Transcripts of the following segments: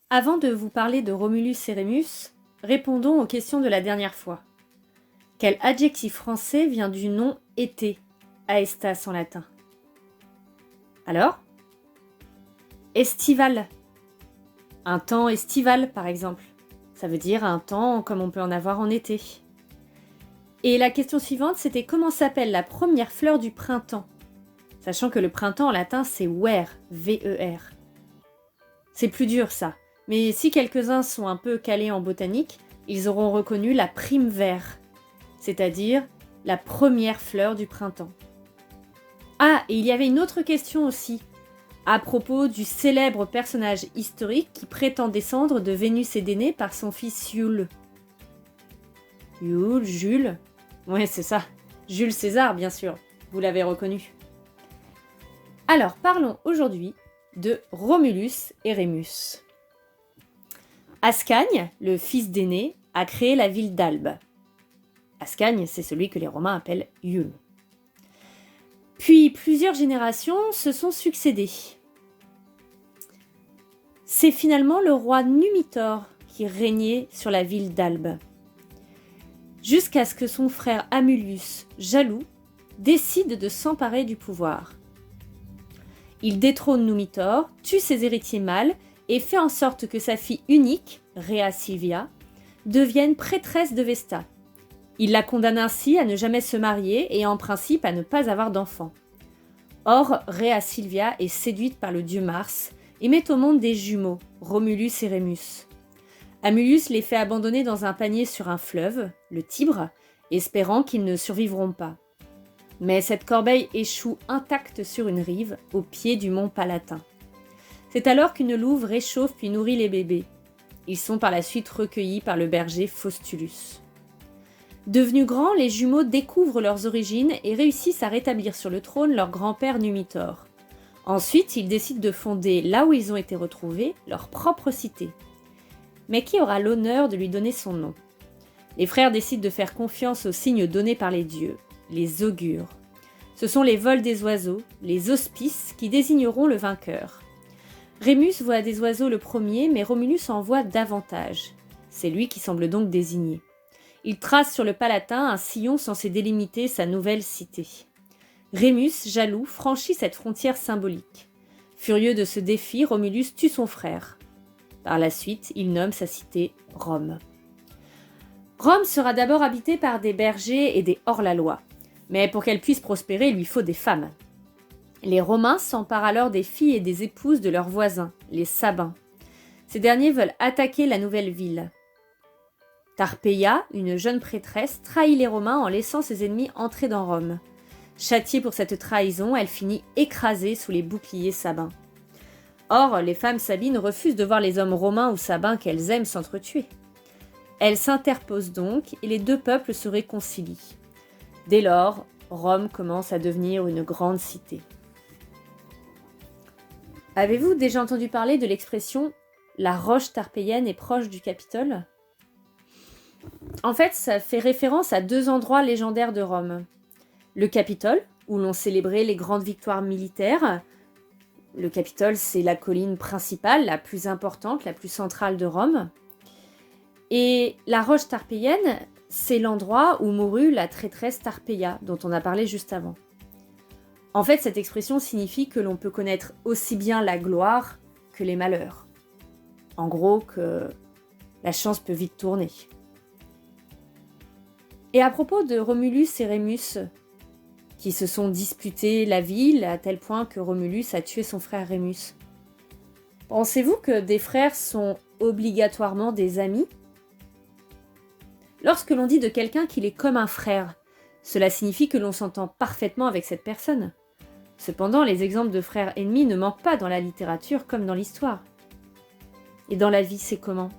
Avant de vous parler de Romulus et Rémus, répondons aux questions de la dernière fois. Quel adjectif français vient du nom été, aestas en latin? Alors? Estival. Un temps estival, par exemple. Ça veut dire un temps comme on peut en avoir en été. Et la question suivante, c'était comment s'appelle la première fleur du printemps? Sachant que le printemps en latin, c'est ver, V-E-R. C'est plus dur ça, mais si quelques-uns sont un peu calés en botanique, ils auront reconnu la primevère, c'est-à-dire la première fleur du printemps. Ah, et il y avait une autre question aussi, à propos du célèbre personnage historique qui prétend descendre de Vénus et d'Énée par son fils Iule. Iule, Jules? Ouais, c'est ça. Jules César, bien sûr. Vous l'avez reconnu. Alors, parlons aujourd'hui de Romulus et Rémus. Ascagne, le fils d'Énée, a créé la ville d'Albe. Ascagne, c'est celui que les Romains appellent Iule. Puis plusieurs générations se sont succédées. C'est finalement le roi Numitor qui régnait sur la ville d'Albe. Jusqu'à ce que son frère Amulius, jaloux, décide de s'emparer du pouvoir. Il détrône Numitor, tue ses héritiers mâles et fait en sorte que sa fille unique, Rhea Silvia, devienne prêtresse de Vesta. Il la condamne ainsi à ne jamais se marier et en principe à ne pas avoir d'enfants. Or, Rhea Silvia est séduite par le dieu Mars et met au monde des jumeaux, Romulus et Rémus. Amulius les fait abandonner dans un panier sur un fleuve, le Tibre, espérant qu'ils ne survivront pas. Mais cette corbeille échoue intacte sur une rive, au pied du mont Palatin. C'est alors qu'une louve réchauffe puis nourrit les bébés. Ils sont par la suite recueillis par le berger Faustulus. Devenus grands, les jumeaux découvrent leurs origines et réussissent à rétablir sur le trône leur grand-père Numitor. Ensuite, ils décident de fonder, là où ils ont été retrouvés, leur propre cité. Mais qui aura l'honneur de lui donner son nom? Les frères décident de faire confiance aux signes donnés par les dieux, les augures. Ce sont les vols des oiseaux, les auspices, qui désigneront le vainqueur. Rémus voit des oiseaux le premier, mais Romulus en voit davantage. C'est lui qui semble donc désigné. Il trace sur le Palatin un sillon censé délimiter sa nouvelle cité. Rémus, jaloux, franchit cette frontière symbolique. Furieux de ce défi, Romulus tue son frère. Par la suite, il nomme sa cité Rome. Rome sera d'abord habitée par des bergers et des hors-la-loi. Mais pour qu'elle puisse prospérer, il lui faut des femmes. Les Romains s'emparent alors des filles et des épouses de leurs voisins, les Sabins. Ces derniers veulent attaquer la nouvelle ville. Tarpeia, une jeune prêtresse, trahit les Romains en laissant ses ennemis entrer dans Rome. Châtiée pour cette trahison, elle finit écrasée sous les boucliers sabins. Or, les femmes sabines refusent de voir les hommes romains ou sabins qu'elles aiment s'entretuer. Elles s'interposent donc et les deux peuples se réconcilient. Dès lors, Rome commence à devenir une grande cité. Avez-vous déjà entendu parler de l'expression « la roche tarpéienne est proche du Capitole » ? En fait, ça fait référence à deux endroits légendaires de Rome. Le Capitole, où l'on célébrait les grandes victoires militaires. Le Capitole, c'est la colline principale, la plus importante, la plus centrale de Rome. Et la roche tarpéienne, c'est l'endroit où mourut la traîtresse Tarpeia, dont on a parlé juste avant. En fait, cette expression signifie que l'on peut connaître aussi bien la gloire que les malheurs. En gros, que la chance peut vite tourner. Et à propos de Romulus et Rémus, qui se sont disputés la ville à tel point que Romulus a tué son frère Rémus, pensez-vous que des frères sont obligatoirement des amis ? Lorsque l'on dit de quelqu'un qu'il est comme un frère, cela signifie que l'on s'entend parfaitement avec cette personne. Cependant, les exemples de frères ennemis ne manquent pas dans la littérature comme dans l'histoire. Et dans la vie, c'est comment ?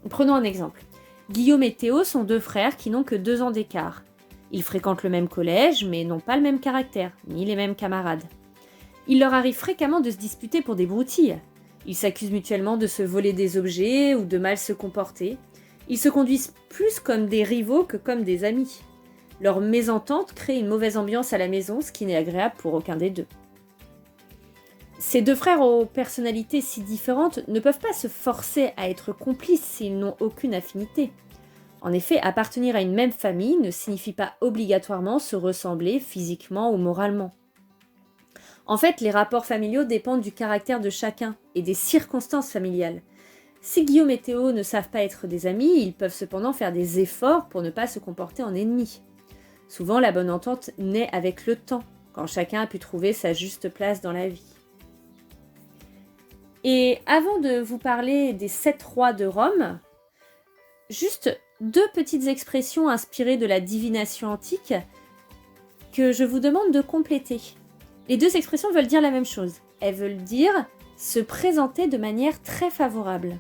Prenons un exemple. Guillaume et Théo sont deux frères qui n'ont que 2 ans d'écart. Ils fréquentent le même collège, mais n'ont pas le même caractère, ni les mêmes camarades. Il leur arrive fréquemment de se disputer pour des broutilles. Ils s'accusent mutuellement de se voler des objets ou de mal se comporter. Ils se conduisent plus comme des rivaux que comme des amis. Leur mésentente crée une mauvaise ambiance à la maison, ce qui n'est agréable pour aucun des deux. Ces deux frères aux personnalités si différentes ne peuvent pas se forcer à être complices s'ils n'ont aucune affinité. En effet, appartenir à une même famille ne signifie pas obligatoirement se ressembler physiquement ou moralement. En fait, les rapports familiaux dépendent du caractère de chacun et des circonstances familiales. Si Guillaume et Théo ne savent pas être des amis, ils peuvent cependant faire des efforts pour ne pas se comporter en ennemis. Souvent, la bonne entente naît avec le temps, quand chacun a pu trouver sa juste place dans la vie. Et avant de vous parler des 7 rois de Rome, juste 2 petites expressions inspirées de la divination antique que je vous demande de compléter. Les 2 expressions veulent dire la même chose. Elles veulent dire se présenter de manière très favorable.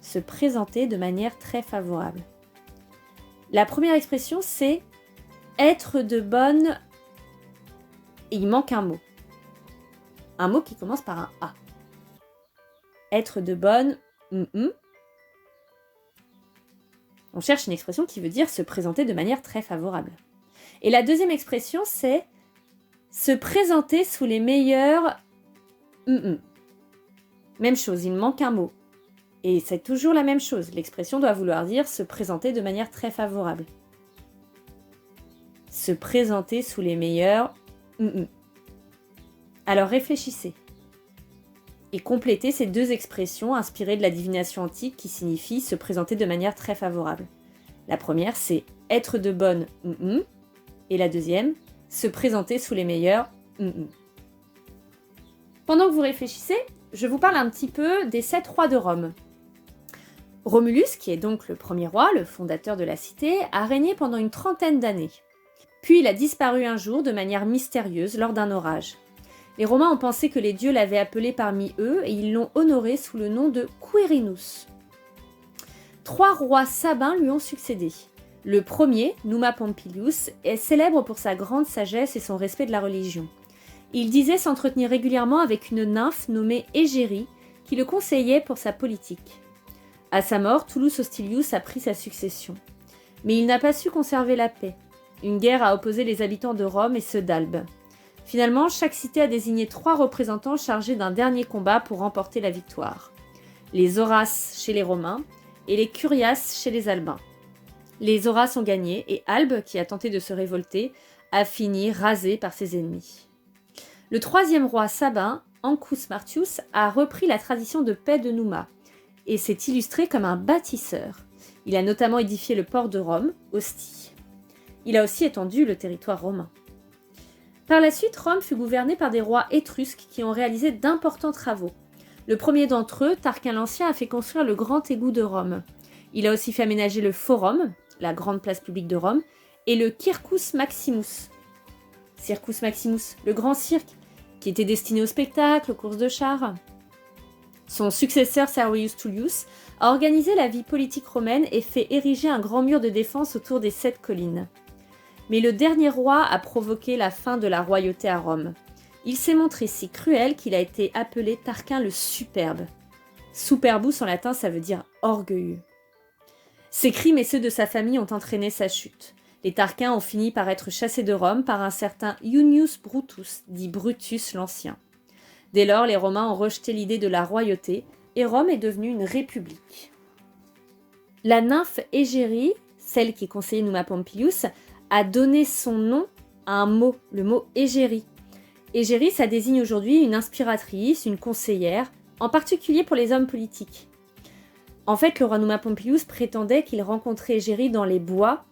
Se présenter de manière très favorable. La première expression, c'est être de bonne... Et il manque un mot. Un mot qui commence par un A. Être de bonne... On cherche une expression qui veut dire se présenter de manière très favorable. Et la deuxième expression, c'est se présenter sous les meilleurs... Même chose, il manque un mot. Et c'est toujours la même chose. L'expression doit vouloir dire se présenter de manière très favorable. Se présenter sous les meilleurs... Alors réfléchissez. Et complétez ces 2 expressions inspirées de la divination antique qui signifient se présenter de manière très favorable. La première, c'est être de bonne... Et la deuxième, se présenter sous les meilleurs... Pendant que vous réfléchissez, je vous parle un petit peu des 7 rois de Rome. Romulus, qui est donc le premier roi, le fondateur de la cité, a régné pendant une 30aine d'années. Puis il a disparu un jour de manière mystérieuse lors d'un orage. Les Romains ont pensé que les dieux l'avaient appelé parmi eux et ils l'ont honoré sous le nom de Quirinus. 3 rois sabins lui ont succédé. Le premier, Numa Pompilius, est célèbre pour sa grande sagesse et son respect de la religion. Il disait s'entretenir régulièrement avec une nymphe nommée Égérie, qui le conseillait pour sa politique. À sa mort, Tullus Hostilius a pris sa succession. Mais il n'a pas su conserver la paix. Une guerre a opposé les habitants de Rome et ceux d'Albe. Finalement, chaque cité a désigné 3 représentants chargés d'un dernier combat pour remporter la victoire. Les Horaces chez les Romains et les Curiaces chez les Albains. Les Horaces ont gagné et Albe, qui a tenté de se révolter, a fini rasé par ses ennemis. Le 3e roi sabin, Ancus Martius, a repris la tradition de paix de Numa et s'est illustré comme un bâtisseur. Il a notamment édifié le port de Rome, Ostie. Il a aussi étendu le territoire romain. Par la suite, Rome fut gouvernée par des rois étrusques qui ont réalisé d'importants travaux. Le premier d'entre eux, Tarquin l'Ancien, a fait construire le grand égout de Rome. Il a aussi fait aménager le Forum, la grande place publique de Rome, et le Circus Maximus. Circus Maximus, le grand cirque, qui était destiné au spectacle, aux courses de chars. Son successeur Servius Tullius a organisé la vie politique romaine et fait ériger un grand mur de défense autour des 7 collines. Mais le dernier roi a provoqué la fin de la royauté à Rome. Il s'est montré si cruel qu'il a été appelé Tarquin le Superbe. Superbus en latin, ça veut dire orgueilleux. Ses crimes et ceux de sa famille ont entraîné sa chute. Les Tarquins ont fini par être chassés de Rome par un certain Iunius Brutus, dit Brutus l'Ancien. Dès lors, les Romains ont rejeté l'idée de la royauté et Rome est devenue une république. La nymphe Égérie, celle qui conseillait Numa Pompilius, a donné son nom à un mot, le mot Égérie. Égérie, ça désigne aujourd'hui une inspiratrice, une conseillère, en particulier pour les hommes politiques. En fait, le roi Numa Pompilius prétendait qu'il rencontrait Égérie dans les bois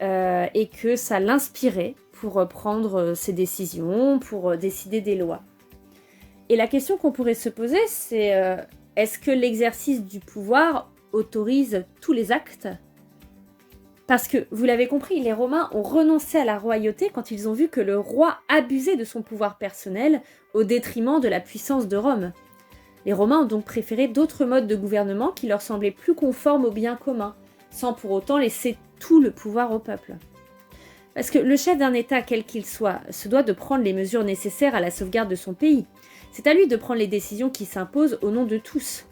et que ça l'inspirait pour prendre ses décisions, pour décider des lois. Et la question qu'on pourrait se poser, c'est est-ce que l'exercice du pouvoir autorise tous les actes ? Parce que, vous l'avez compris, les Romains ont renoncé à la royauté quand ils ont vu que le roi abusait de son pouvoir personnel au détriment de la puissance de Rome. Les Romains ont donc préféré d'autres modes de gouvernement qui leur semblaient plus conformes au bien commun, sans pour autant laisser tout le pouvoir au peuple. Parce que le chef d'un État, quel qu'il soit, se doit de prendre les mesures nécessaires à la sauvegarde de son pays. C'est à lui de prendre les décisions qui s'imposent au nom de tous.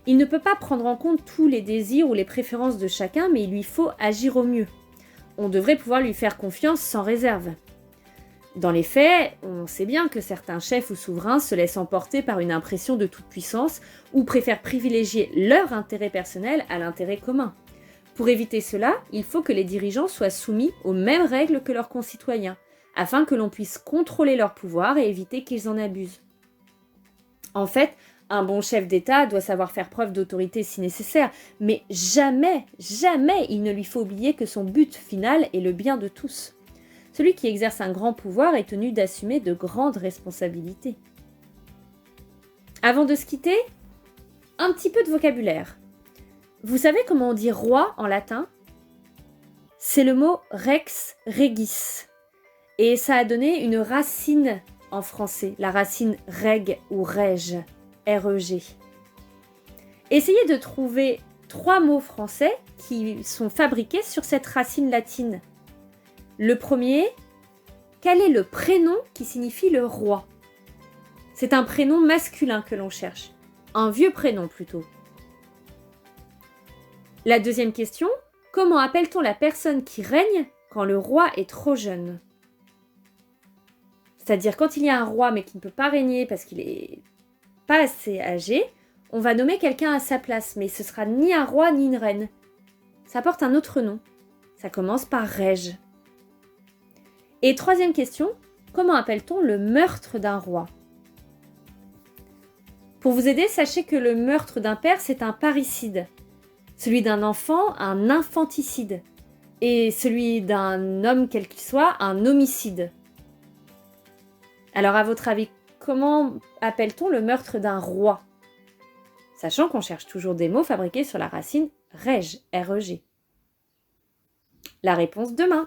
Il ne peut pas prendre en compte tous les désirs ou les préférences de chacun, mais il lui faut agir au mieux. On devrait pouvoir lui faire confiance sans réserve. Dans les faits, on sait bien que certains chefs ou souverains se laissent emporter par une impression de toute puissance ou préfèrent privilégier leur intérêt personnel à l'intérêt commun. Pour éviter cela, il faut que les dirigeants soient soumis aux mêmes règles que leurs concitoyens, afin que l'on puisse contrôler leur pouvoir et éviter qu'ils en abusent. En fait, un bon chef d'État doit savoir faire preuve d'autorité si nécessaire, mais jamais, jamais il ne lui faut oublier que son but final est le bien de tous. Celui qui exerce un grand pouvoir est tenu d'assumer de grandes responsabilités. Avant de se quitter, un petit peu de vocabulaire. Vous savez comment on dit roi en latin ? C'est le mot rex regis. Et ça a donné une racine en français, la racine reg ou reg, R-E-G. Essayez de trouver 3 mots français qui sont fabriqués sur cette racine latine. Le premier, quel est le prénom qui signifie le roi ? C'est un prénom masculin que l'on cherche, un vieux prénom plutôt. La deuxième question, comment appelle-t-on la personne qui règne quand le roi est trop jeune ? C'est-à-dire quand il y a un roi mais qui ne peut pas régner parce qu'il n'est pas assez âgé, on va nommer quelqu'un à sa place, mais ce sera ni un roi ni une reine. Ça porte un autre nom. Ça commence par rège. Et troisième question, comment appelle-t-on le meurtre d'un roi ? Pour vous aider, sachez que le meurtre d'un père, c'est un parricide. Celui d'un enfant, un infanticide. Et celui d'un homme quel qu'il soit, un homicide. Alors à votre avis, comment appelle-t-on le meurtre d'un roi ? Sachant qu'on cherche toujours des mots fabriqués sur la racine rège, R-E-G. La réponse demain.